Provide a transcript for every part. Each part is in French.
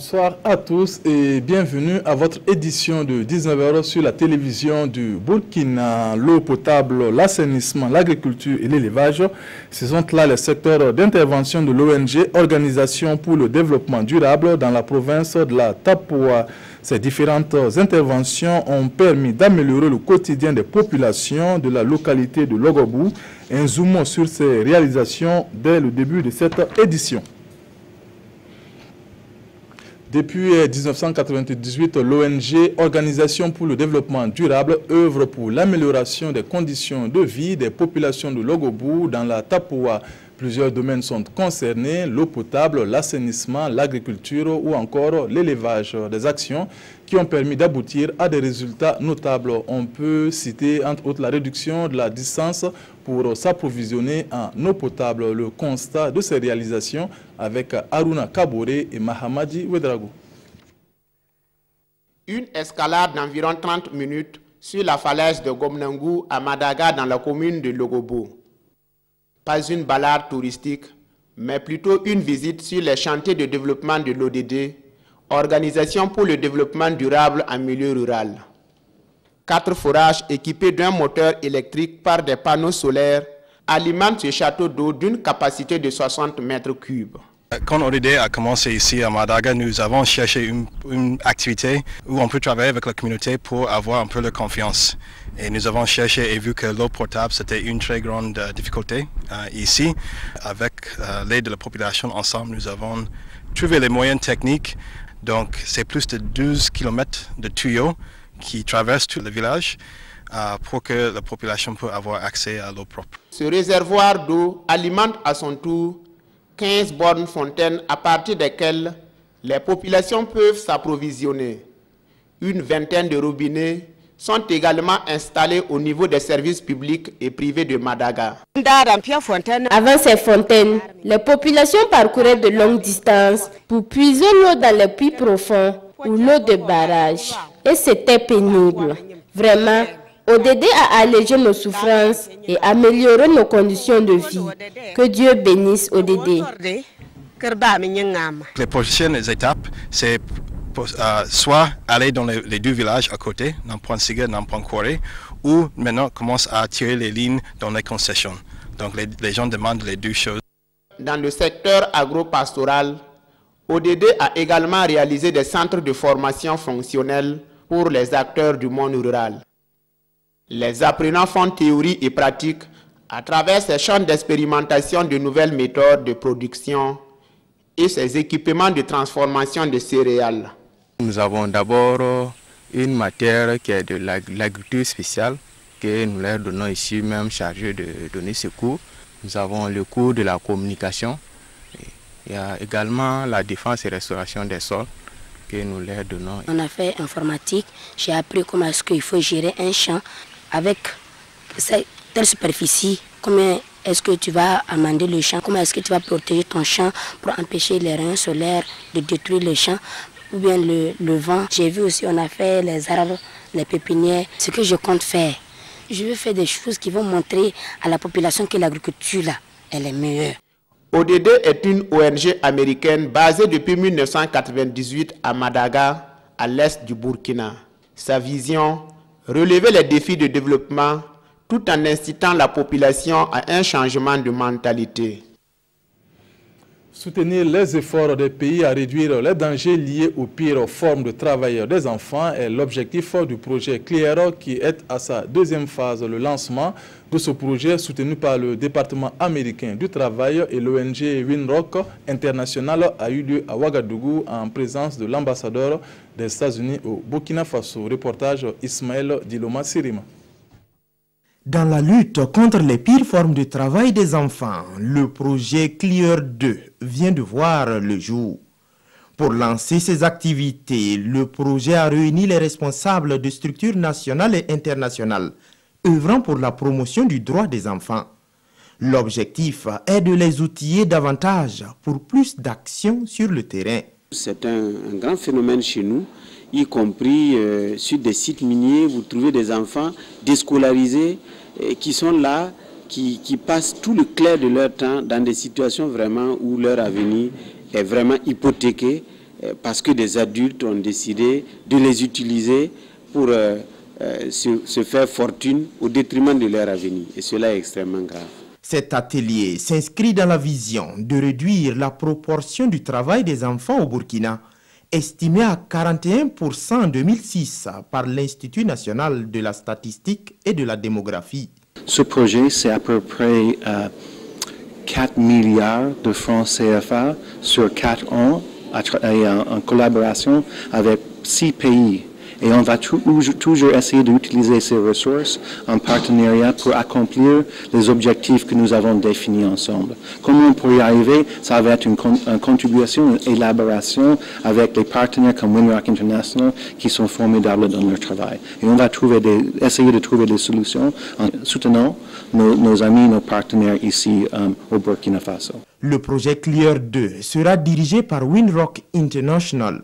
Bonsoir à tous et bienvenue à votre édition de 19h sur la télévision du Burkina. L'eau potable, l'assainissement, l'agriculture et l'élevage, ce sont là les secteurs d'intervention de l'ONG Organisation pour le développement durable dans la province de la Tapoua. Ces différentes interventions ont permis d'améliorer le quotidien des populations de la localité de Logobou. Un zoom sur ces réalisations dès le début de cette édition. Depuis 1998, l'ONG Organisation pour le développement durable œuvre pour l'amélioration des conditions de vie des populations de Logobou dans la Tapoua. Plusieurs domaines sont concernés, l'eau potable, l'assainissement, l'agriculture ou encore l'élevage. Des actions qui ont permis d'aboutir à des résultats notables. On peut citer entre autres la réduction de la distance pour s'approvisionner en eau potable. Le constat de ces réalisations avec Aruna Kabore et Mahamadi Ouedraogo. Une escalade d'environ 30 minutes sur la falaise de Gomnangou à Madaga dans la commune de Logobou. Pas une balade touristique, mais plutôt une visite sur les chantiers de développement de l'ODD, Organisation pour le développement durable en milieu rural. 4 forages équipés d'un moteur électrique par des panneaux solaires alimentent ce château d'eau d'une capacité de 60 mètres cubes. Quand ODD a commencé ici à Madaga, nous avons cherché une activité où on peut travailler avec la communauté pour avoir un peu de confiance. Et nous avons cherché et vu que l'eau potable c'était une très grande difficulté ici. Avec l'aide de la population ensemble, nous avons trouvé les moyens techniques. Donc c'est plus de 12 km de tuyaux qui traversent tout le village pour que la population puisse avoir accès à l'eau propre. Ce réservoir d'eau alimente à son tour 15 bornes fontaines à partir desquelles les populations peuvent s'approvisionner. Une vingtaine de robinets sont également installés au niveau des services publics et privés de Madaga. Avant ces fontaines, les populations parcouraient de longues distances pour puiser l'eau dans les puits profonds ou l'eau de barrage. Et c'était pénible. Vraiment, ODD a allégé nos souffrances et amélioré nos conditions de vie. Que Dieu bénisse ODD. Les prochaines étapes, c'est soit aller dans les 2 villages à côté, Nampan Siga, Nampan Kore, ou maintenant commence à tirer les lignes dans les concessions. Donc les gens demandent les 2 choses. Dans le secteur agro-pastoral, ODD a également réalisé des centres de formation fonctionnelle pour les acteurs du monde rural. Les apprenants font théorie et pratique à travers ces champs d'expérimentation de nouvelles méthodes de production et ces équipements de transformation de céréales. Nous avons d'abord une matière qui est de l'agriculture spéciale que nous leur donnons ici même chargé de donner ce cours. Nous avons le cours de la communication. Il y a également la défense et restauration des sols que nous leur donnons. On a fait informatique, j'ai appris comment est-ce qu'il faut gérer un champ avec telle superficie, comment est-ce que tu vas amender le champ, comment est-ce que tu vas protéger ton champ pour empêcher les rayons solaires de détruire le champ ou bien le vent. J'ai vu aussi, on a fait les arbres, les pépinières. Ce que je compte faire, je veux faire des choses qui vont montrer à la population que l'agriculture là, elle est meilleure. ODD est une ONG américaine basée depuis 1998 à Madaga, à l'est du Burkina. Sa vision, relever les défis de développement tout en incitant la population à un changement de mentalité. Soutenir les efforts des pays à réduire les dangers liés aux pires formes de travail des enfants est l'objectif du projet CLEAR qui est à sa 2e phase. Le lancement de ce projet, soutenu par le département américain du travail et l'ONG Winrock International, a eu lieu à Ouagadougou en présence de l'ambassadeur des États-Unis au Burkina Faso. Reportage Ismaël Diloma Sirima. Dans la lutte contre les pires formes de travail des enfants, le projet CLEAR 2 vient de voir le jour. Pour lancer ses activités, le projet a réuni les responsables de structures nationales et internationales, œuvrant pour la promotion du droit des enfants. L'objectif est de les outiller davantage pour plus d'actions sur le terrain. C'est un grand phénomène chez nous, y compris sur des sites miniers, vous trouvez des enfants déscolarisés qui sont là, qui passent tout le clair de leur temps dans des situations vraiment où leur avenir est vraiment hypothéqué parce que des adultes ont décidé de les utiliser pour se faire fortune au détriment de leur avenir. Et cela est extrêmement grave. Cet atelier s'inscrit dans la vision de réduire la proportion du travail des enfants au Burkina, estimée à 41% en 2006 par l'Institut national de la statistique et de la démographie. Ce projet, c'est à peu près 4 milliards de francs CFA sur 4 ans en collaboration avec 6 pays. Et on va toujours essayer d'utiliser ces ressources en partenariat pour accomplir les objectifs que nous avons définis ensemble. Comment on peut y arriver? Ça va être une contribution, une élaboration avec des partenaires comme Winrock International qui sont formidables dans leur travail. Et on va essayer de trouver des solutions en soutenant nos amis, nos partenaires ici au Burkina Faso. Le projet Clear 2 sera dirigé par Winrock International,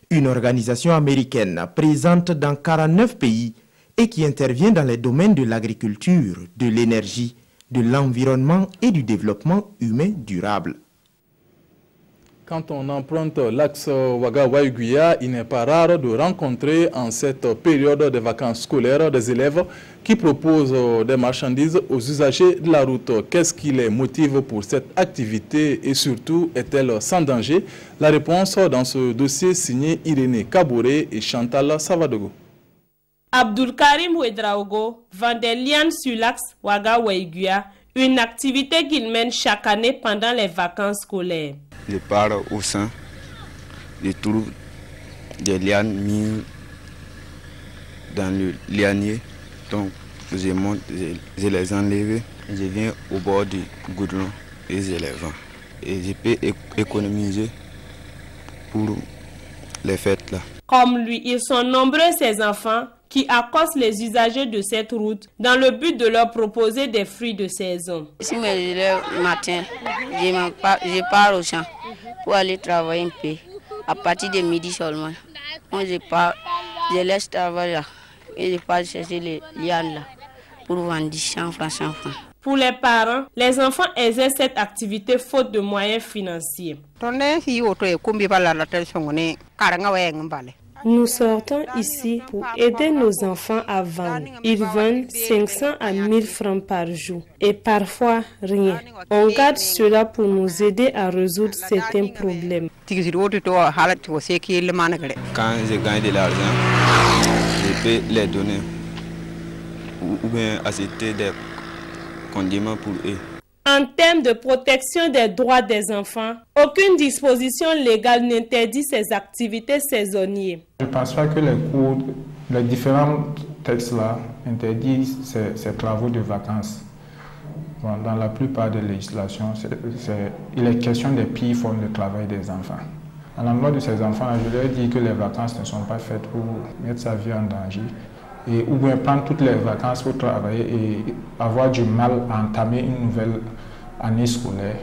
une organisation américaine présente dans 49 pays et qui intervient dans les domaines de l'agriculture, de l'énergie, de l'environnement et du développement humain durable. Quand on emprunte l'axe Ouaga-Waïguia, il n'est pas rare de rencontrer en cette période de vacances scolaires des élèves qui proposent des marchandises aux usagers de la route. Qu'est-ce qui les motive pour cette activité et surtout est-elle sans danger? La réponse dans ce dossier signé Irénée Kabouré et Chantal Savadogo. Abdul Karim Ouedraogo vend des lianes sur l'axe Ouaga-Waïguia, une activité qu'il mène chaque année pendant les vacances scolaires. Je pars au sein, je trouve des lianes mises dans le lianier, donc je monte, je les enlève, je viens au bord du goudron et je les vends. Et je peux économiser pour les fêtes là. Comme lui, ils sont nombreux ces enfants qui accostent les usagers de cette route dans le but de leur proposer des fruits de saison. Si je me lève le matin, je pars au champ pour aller travailler un peu. À partir de midi seulement, moi je laisse travailler là et je pars chercher les lianes là pour vendre 100 francs, 100 francs. Pour les parents, les enfants exercent cette activité faute de moyens financiers. Nous sortons ici pour aider nos enfants à vendre. Ils vendent 500 à 1000 francs par jour et parfois rien. On garde cela pour nous aider à résoudre certains problèmes. Quand je gagne de l'argent, je peux les donner ou bien acheter des condiments pour eux. En termes de protection des droits des enfants, aucune disposition légale n'interdit ces activités saisonnières. Je ne pense pas que les différents textes-là interdisent ces travaux de vacances. Bon, dans la plupart des législations, il est question des pires formes de travail des enfants. À l'endroit de ces enfants, je leur dis que les vacances ne sont pas faites pour mettre sa vie en danger. Ou bien prendre toutes les vacances pour travailler et avoir du mal à entamer une nouvelle année scolaire.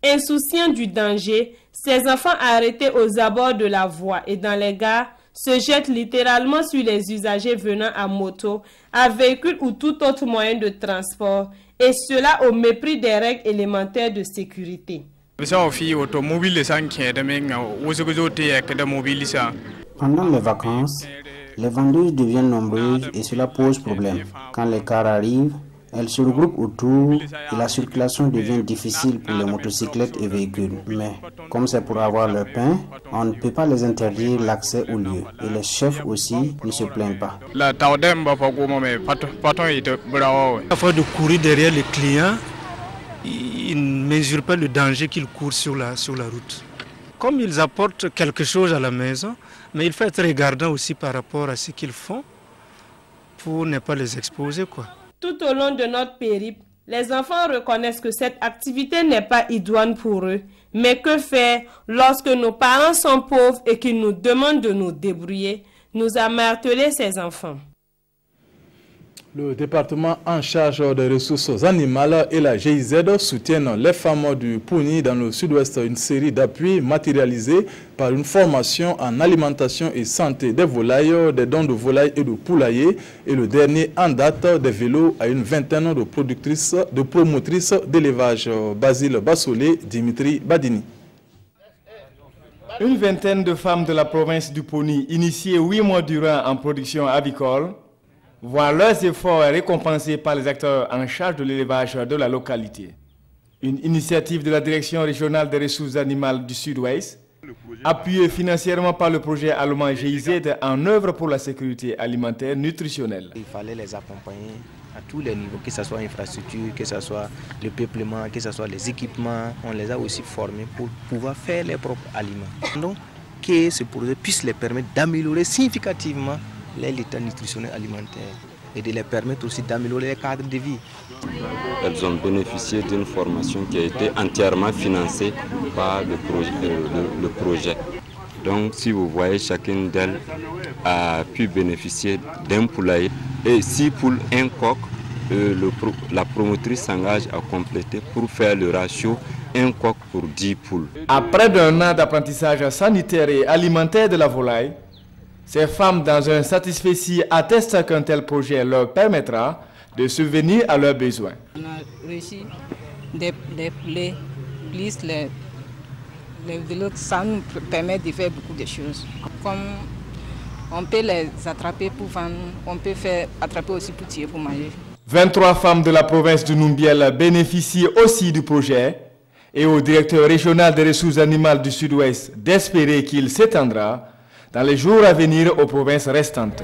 Insouciants du danger, ces enfants arrêtés aux abords de la voie et dans les gares se jettent littéralement sur les usagers venant à moto, à véhicule ou tout autre moyen de transport, et cela au mépris des règles élémentaires de sécurité. Pendant les vacances, les vendeuses deviennent nombreuses et cela pose problème. Quand les cars arrivent, elles se regroupent autour et la circulation devient difficile pour les motocyclettes et véhicules. Mais comme c'est pour avoir leur pain, on ne peut pas les interdire l'accès au lieu. Et les chefs aussi ne se plaignent pas. Afin de courir derrière les clients, ils ne mesurent pas le danger qu'ils courent sur la route. Comme ils apportent quelque chose à la maison, mais il faut être regardant aussi par rapport à ce qu'ils font pour ne pas les exposer, quoi. Tout au long de notre périple, les enfants reconnaissent que cette activité n'est pas idoine pour eux. Mais que faire lorsque nos parents sont pauvres et qu'ils nous demandent de nous débrouiller, nous a martelé ces enfants. Le département en charge des ressources animales et la GIZ soutiennent les femmes du Pouni dans le sud-ouest, une série d'appuis matérialisés par une formation en alimentation et santé des volailles, des dons de volailles et de poulaillers, et le dernier en date des vélos à une vingtaine de promotrices d'élevage. Basile Bassolé, Dimitri Badini. Une vingtaine de femmes de la province du Poni, initiées 8 mois durant en production avicole, voient leurs efforts récompensés par les acteurs en charge de l'élevage de la localité. Une initiative de la Direction régionale des ressources animales du Sud-Ouest, appuyée financièrement par le projet allemand GIZ en œuvre pour la sécurité alimentaire nutritionnelle. Il fallait les accompagner à tous les niveaux, que ce soit l'infrastructure, que ce soit le peuplement, que ce soit les équipements. On les a aussi formés pour pouvoir faire leurs propres aliments. Donc, que ce projet puisse les permettre d'améliorer significativement l'état nutritionnel alimentaire et de les permettre aussi d'améliorer les cadres de vie. Elles ont bénéficié d'une formation qui a été entièrement financée par le projet. Donc si vous voyez, chacune d'elles a pu bénéficier d'un poulailler et 6 poules, un coq. La promotrice s'engage à compléter pour faire le ratio 1 coq pour 10 poules. Après d'un an d'apprentissage sanitaire et alimentaire de la volaille, ces femmes dans un satisfecit attestent qu'un tel projet leur permettra de subvenir à leurs besoins. On a réussi des poulets, plus les vélos, ça nous permet de faire beaucoup de choses. Comme on peut les attraper pour vendre, on peut faire attraper aussi pour tirer, pour manger. 23 femmes de la province de Numbiel bénéficient aussi du projet et au directeur régional des ressources animales du Sud-Ouest d'espérer qu'il s'étendra dans les jours à venir aux provinces restantes.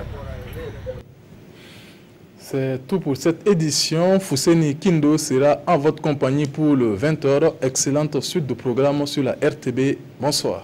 C'est tout pour cette édition. Fousseni Kindo sera en votre compagnie pour le 20h. Excellente suite de programme sur la RTB. Bonsoir.